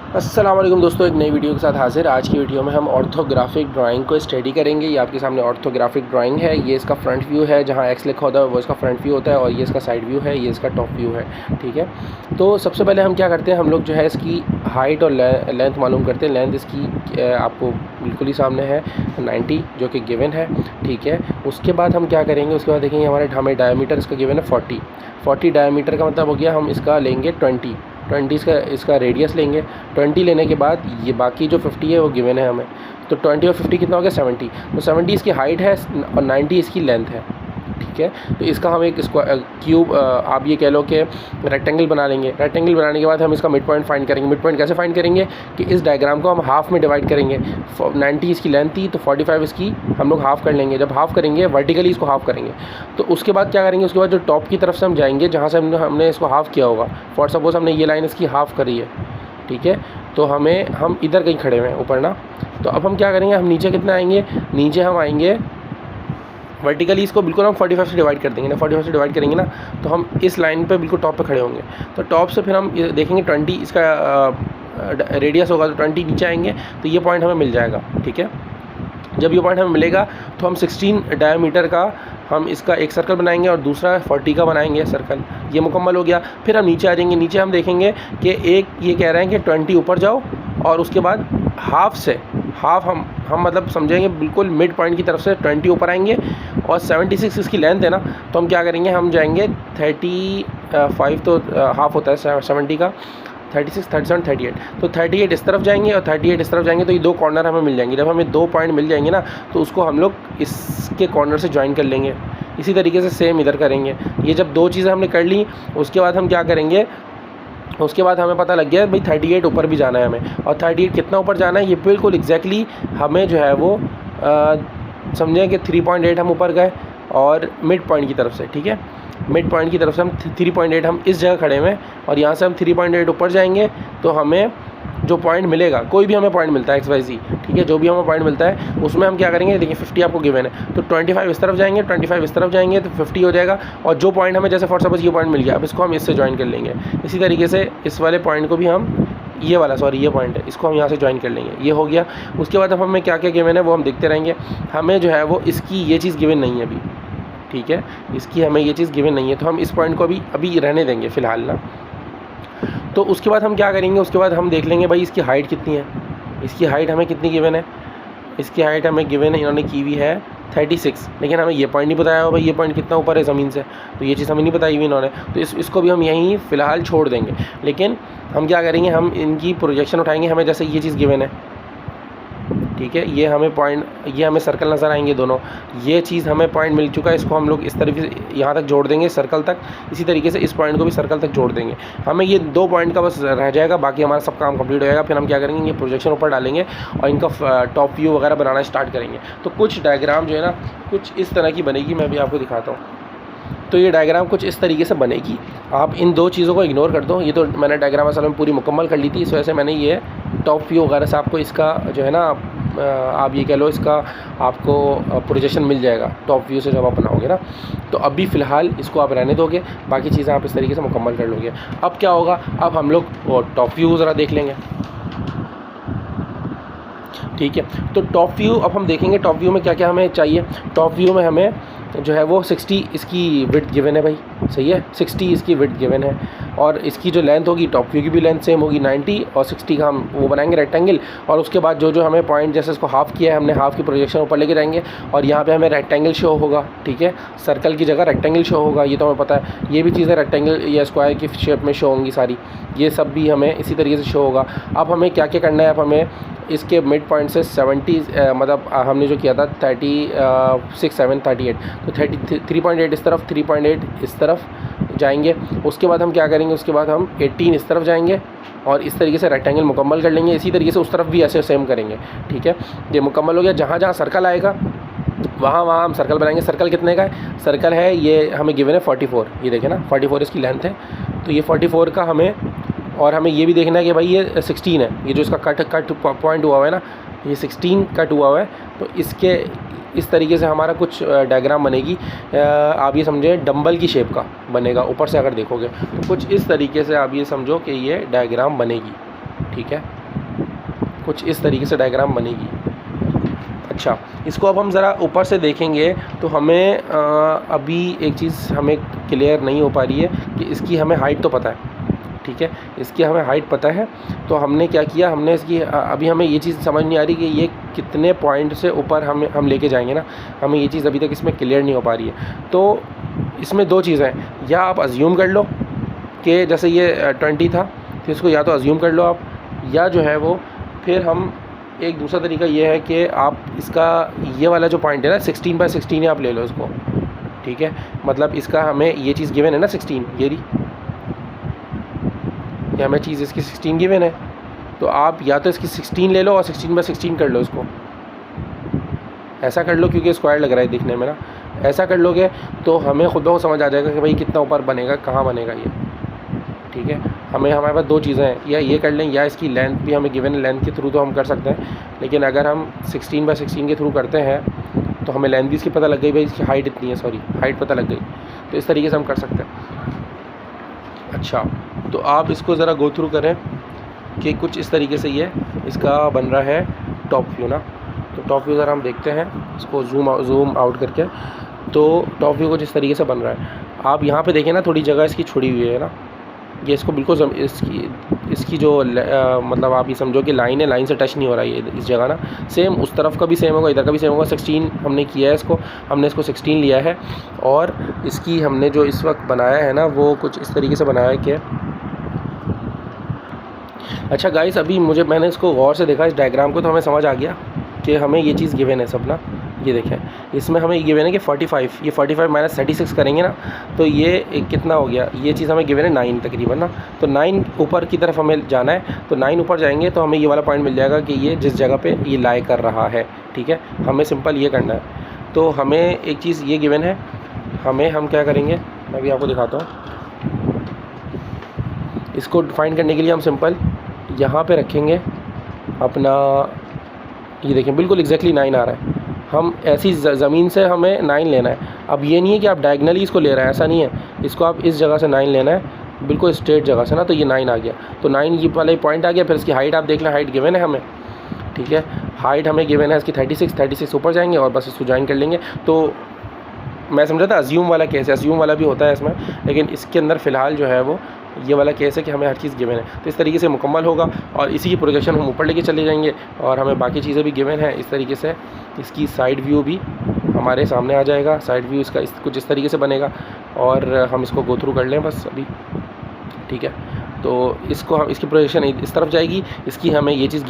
अस्सलाम वालेकुम दोस्तों, एक नई वीडियो के साथ हाजिर। आज की वीडियो में हम ऑर्थोग्राफिक ड्राइंग को स्टडी करेंगे। ये आपके सामने ऑर्थोग्राफिक ड्राइंग है। ये इसका फ्रंट व्यू है, जहाँ एक्स लिखा होता है वो इसका फ्रंट व्यू होता है, और ये इसका साइड व्यू है, ये इसका टॉप व्यू है। ठीक है, तो सबसे पहले हम क्या करते हैं, हम लोग जो है इसकी हाइट और लेंथ मालूम करते हैं। लेंथ इसकी आपको बिल्कुल ही सामने है 90, जो कि गिवन है। ठीक है, उसके बाद हम क्या करेंगे, उसके बाद देखेंगे हमें डायमीटर इसका गिवन है 40 डायमीटर का मतलब हो गया, हम इसका लेंगे 20 इसका रेडियस लेंगे। 20 लेने के बाद ये बाकी जो 50 है वो गिवन है हमें, तो 20 और 50 कितना हो गया 70। तो 70 इसकी हाइट है और 90 इसकी लेंथ है। ठीक है, तो इसका हम एक क्यूब आप ये कह लो कि रेक्टेंगल बना लेंगे। रेक्टेंगल बनाने के बाद हम इसका मिड पॉइंट फाइंड करेंगे। मिड पॉइंट कैसे फाइंड करेंगे कि इस डायग्राम को हम हाफ में डिवाइड करेंगे। 90 इसकी लेंथ थी, तो 45 इसकी हम लोग हाफ़ कर लेंगे। जब हाफ़ करेंगे वर्टिकली इसको हाफ़ करेंगे, तो उसके बाद क्या करेंगे, उसके बाद जो टॉप की तरफ से हम जाएंगे, जहाँ से हमने इसको हाफ़ किया होगा। फॉर सपोज़ हमने ये लाइन इसकी हाफ़ करी है। ठीक है, तो हम इधर कहीं खड़े हुए हैं ऊपर ना, तो अब हम क्या करेंगे, हम नीचे कितना आएंगे, नीचे हम आएंगे वर्टिकली इसको बिल्कुल हम 45 से डिवाइड कर देंगे ना। 45 से डिवाइड करेंगे ना, तो हम इस लाइन पे बिल्कुल टॉप पे खड़े होंगे। तो टॉप से फिर हम देखेंगे 20 इसका रेडियस होगा, तो 20 नीचे आएंगे तो ये पॉइंट हमें मिल जाएगा। ठीक है, जब ये पॉइंट हमें मिलेगा तो हम 16 डायमीटर का हम इसका एक सर्कल बनाएंगे और दूसरा 40 का बनाएंगे सर्कल। ये मुकम्मल हो गया। फिर हम नीचे आ जाएंगे। नीचे हम देखेंगे कि एक ये कह रहे हैं कि 20 ऊपर जाओ, और उसके बाद हाफ हम मतलब समझेंगे बिल्कुल मिड पॉइंट की तरफ से 20 ऊपर आएंगे, और 76 इसकी लेंथ है ना, तो हम क्या करेंगे, हम जाएंगे 35, तो हाफ होता है 70 का, 36, 37, 38, तो 38 इस तरफ जाएंगे और 38 इस तरफ जाएंगे, तो ये दो कॉर्नर हमें मिल जाएंगे। जब हमें दो पॉइंट मिल जाएंगे ना, तो उसको हम लोग इसके कॉर्नर से ज्वाइन कर लेंगे। इसी तरीके से सेम इधर करेंगे। ये जब दो चीज़ें हमने कर ली, उसके बाद हम क्या करेंगे, उसके बाद हमें पता लग गया भाई 38 ऊपर भी जाना है हमें, और 38 कितना ऊपर जाना है, ये बिल्कुल एग्जैक्टली हमें जो है वो समझें कि 3.8 हम ऊपर गए, और मिड पॉइंट की तरफ से। ठीक है, मिड पॉइंट की तरफ से हम 3.8 हम इस जगह खड़े हुए, और यहाँ से हम 3.8 ऊपर जाएंगे, तो हमें जो पॉइंट मिलेगा, कोई भी हमें पॉइंट मिलता है XYZ, ठीक है, जो भी हमें पॉइंट मिलता है उसमें हम क्या करेंगे, देखिए 50 आपको गिवन है, तो 25 इस तरफ जाएंगे, 25 इस तरफ जाएंगे, तो 50 हो जाएगा। और जो पॉइंट हमें, जैसे फॉर सपोज ये पॉइंट मिल गया, अब इसको हम इससे ज्वाइन कर लेंगे। इसी तरीके से इस वाले पॉइंट को भी हम ये पॉइंट है, इसको हम यहाँ से ज्वाइन कर लेंगे। ये हो गया। उसके बाद अब हमें क्या क्या गिवन है वो हम देखते रहेंगे। हमें जो है वो इसकी ये चीज़ गिवन नहीं है अभी। ठीक है, इसकी हमें ये चीज़ गिवन नहीं है, तो हम इस पॉइंट को अभी रहने देंगे फ़िलहाल ना। तो उसके बाद हम क्या करेंगे, उसके बाद हम देख लेंगे भाई इसकी हाइट कितनी है। इसकी हाइट हमें कितनी गिवन है, इसकी हाइट हमें गिवन है, इन्होंने की हुई है 36, लेकिन हमें ये पॉइंट नहीं बताया हो भाई ये पॉइंट कितना ऊपर है ज़मीन से, तो ये चीज़ हमें नहीं बताई हुई इन्होंने, तो इसको भी हम यहीं फ़िलहाल छोड़ देंगे। लेकिन हम क्या करेंगे, हम इनकी प्रोजेक्शन उठाएंगे। हमें जैसे ये चीज़ गिवन है, ठीक है, ये हमें पॉइंट, ये हमें सर्कल नज़र आएंगे दोनों, ये चीज़ हमें पॉइंट मिल चुका है, इसको हम लोग इस तरीके से यहाँ तक जोड़ देंगे सर्कल तक। इसी तरीके से इस पॉइंट को भी सर्कल तक जोड़ देंगे। हमें ये दो पॉइंट का बस रह जाएगा, बाकी हमारा सब काम कंप्लीट हो जाएगा। फिर हम क्या करेंगे, ये प्रोजेक्शन ऊपर डालेंगे और इनका टॉप व्यू वगैरह बनाना स्टार्ट करेंगे। तो कुछ डायग्राम जो है ना, कुछ इस तरह की बनेगी। मैं भी आपको दिखाता हूँ। तो ये डायग्राम कुछ इस तरीके से बनेगी। आप इन दो चीज़ों को इग्नोर कर दो। ये तो मैंने डायग्राम असल में पूरी मुकम्मल कर ली थी, इस वजह से मैंने ये टॉप व्यू वगैरह से आपको इसका जो है ना, आप ये कह लो, इसका आपको प्रोजेक्शन मिल जाएगा टॉप व्यू से जब आप बनाओगे ना। तो अभी फ़िलहाल इसको आप रहने दोगे, बाकी चीज़ें आप इस तरीके से मुकम्मल कर लोगे। अब क्या होगा, अब हम लोग टॉप व्यू ज़रा देख लेंगे। ठीक है, तो टॉप व्यू अब हम देखेंगे, टॉप व्यू में क्या क्या हमें चाहिए। टॉप व्यू में हमें जो है वो 60 इसकी विड्थ गिवन है भाई, सही है, 60 इसकी विड्थ गिवन है, और इसकी जो लेंथ होगी, टॉप व्यू की भी लेंथ सेम होगी 90, और 60 का हम वो बनाएंगे रेक्टेंगल। और उसके बाद जो हमें पॉइंट, जैसे इसको हाफ़ किया है हमने, हाफ़ की प्रोजेक्शन ऊपर लेके जाएंगे, और यहाँ पे हमें रेक्टेंगल शो होगा। ठीक है, सर्कल की जगह रेक्टेंगल शो होगा, ये तो हमें पता है। ये भी चीज़ें रेक्टेंगल या स्क्वायर की शेप में शो होंगी सारी, ये सब भी हमें इसी तरीके से शो होगा। अब हमें क्या क्या करना है, अब हमें इसके मिड पॉइंट से 70 मतलब हमने जो किया था 36, 7, 38, तो 3.8 इस तरफ, 3.8 इस तरफ जाएंगे। उसके बाद हम क्या करेंगे, उसके बाद हम 18 इस तरफ जाएंगे, और इस तरीके से रेक्टेंगल मुकम्मल कर लेंगे। इसी तरीके से उस तरफ भी ऐसे सेम करेंगे। ठीक है, ये मुकम्मल हो गया। जहाँ जहाँ सर्कल आएगा वहाँ हम सर्कल बनाएंगे। सर्कल कितने का है, सर्कल है ये हमें गिवन है 44, ये देखें ना 44 इसकी लेंथ है, तो ये 44 का हमें, और हमें ये भी देखना है कि भाई ये 16 है, ये जो इसका कट पॉइंट हुआ हुआ है ना, ये 16 कट हुआ हुआ है। तो इसके इस तरीके से हमारा कुछ डायग्राम बनेगी। आप ये समझें डंबल की शेप का बनेगा, ऊपर से अगर देखोगे तो कुछ इस तरीके से आप ये समझो कि ये डायग्राम बनेगी। ठीक है। कुछ इस तरीके से डायग्राम बनेगी। अच्छा, इसको अब हम ज़रा ऊपर से देखेंगे तो हमें अभी एक चीज़ हमें क्लियर नहीं हो पा रही है कि इसकी हमें हाइट तो पता है, ठीक है, इसकी हमें हाइट पता है। तो हमने क्या किया, हमने इसकी अभी हमें ये चीज़ समझ नहीं आ रही कि ये कितने पॉइंट से ऊपर हम लेके जाएंगे ना, हमें ये चीज़ अभी तक इसमें क्लियर नहीं हो पा रही है। तो इसमें दो चीज़ें हैं, या आप अज्यूम कर लो कि जैसे ये 20 था तो इसको या तो अज्यूम कर लो आप, या जो है वो फिर हम एक दूसरा तरीका ये है कि आप इसका ये वाला जो पॉइंट है ना 16/16 आप ले लो इसको, ठीक है। मतलब इसका हमें ये चीज़ गिवन है ना 16, ये हमें चीज़ इसकी 16 गिवन है, तो आप या तो इसकी 16 ले लो और 16/16 कर लो इसको, ऐसा कर लो क्योंकि स्क्वायर लग रहा है दिखने में ना। ऐसा कर लोगे तो हमें खुद ब समझ आ जाएगा कि भाई कितना ऊपर बनेगा, कहाँ बनेगा ये, ठीक है। हमारे पास दो चीज़ें हैं, या ये कर लें या इसकी लेंथ भी हमें गिवन है, लेंथ के थ्रू तो हम कर सकते हैं, लेकिन अगर हम 16/16 के थ्रू करते हैं तो हमें लेंथ भी इसकी पता लग गई, भाई इसकी हाइट इतनी है, सॉरी हाइट पता लग गई, तो इस तरीके से हम कर सकते हैं। अच्छा, तो आप इसको ज़रा गो थ्रू करें कि कुछ इस तरीके से ये इसका बन रहा है टॉप व्यू ना। तो टॉप व्यू ज़रा हम देखते हैं इसको जूम आउट करके। तो टॉप व्यू कुछ इस तरीके से बन रहा है। आप यहाँ पे देखें ना, थोड़ी जगह इसकी छोड़ी हुई है ना, ये इसको बिल्कुल इसकी जो मतलब आप ये समझो कि लाइन है, लाइन से टच नहीं हो रहा है इस जगह ना। सेम उस तरफ का भी सेम होगा, इधर का भी सेम होगा। 16 हमने किया है इसको, हमने इसको 16 लिया है, और इसकी हमने जो इस वक्त बनाया है ना वो कुछ इस तरीके से बनाया है कि अच्छा गाइस, अभी मैंने इसको गौर से देखा इस डायग्राम को, तो हमें समझ आ गया कि हमें ये चीज़ गिवन है सब ना। ये देखें, इसमें हमें गिवन है कि 45, ये 45 - 36 करेंगे ना तो ये एक कितना हो गया, ये चीज़ हमें गिवन है 9 तकरीबन ना। तो 9 ऊपर की तरफ हमें जाना है, तो 9 ऊपर जाएंगे तो हमें ये वाला पॉइंट मिल जाएगा कि ये जिस जगह पे ये लाई कर रहा है, ठीक है। हमें सिंपल ये करना है। तो हमें एक चीज़ ये गिवन है, हम क्या करेंगे, मैं भी आपको दिखाता हूँ। इसको फाइंड करने के लिए हम सिंपल यहाँ पे रखेंगे अपना, ये देखें बिल्कुल एग्जैक्टली 9 आ रहा है। हम ऐसी ज़मीन से हमें 9 लेना है। अब ये नहीं है कि आप डायगनली इसको ले रहे हैं, ऐसा नहीं है। इसको आप इस जगह से 9 लेना है, बिल्कुल स्ट्रेट जगह से ना। तो ये 9 आ गया, तो 9 ये वाला पॉइंट आ गया। फिर इसकी हाइट आप देख लें, हाइट गिवन है हमें, ठीक है। हाइट हमें गिवन है इसकी 36 ऊपर जाएंगे और बस इसको ज्वाइन कर लेंगे। तो मैं समझा था अज्यूम वाला केस है, अज्यूम वाला भी होता है इसमें, लेकिन इसके अंदर फ़िलहाल जो है वो ये वाला केस है कि हमें हर चीज़ गिवन है। तो इस तरीके से मुकम्मल होगा, और इसी की प्रोजेक्शन हम ऊपर लेके चले जाएंगे, और हमें बाकी चीज़ें भी गिवन है। इस तरीके से इसकी साइड व्यू भी हमारे सामने आ जाएगा। साइड व्यू इसका कुछ इस तरीके से बनेगा, और हम इसको गो थ्रू कर लें बस अभी, ठीक है। तो इसको हम इसकी प्रोजेक्शन इस तरफ जाएगी, इसकी हमें ये चीज़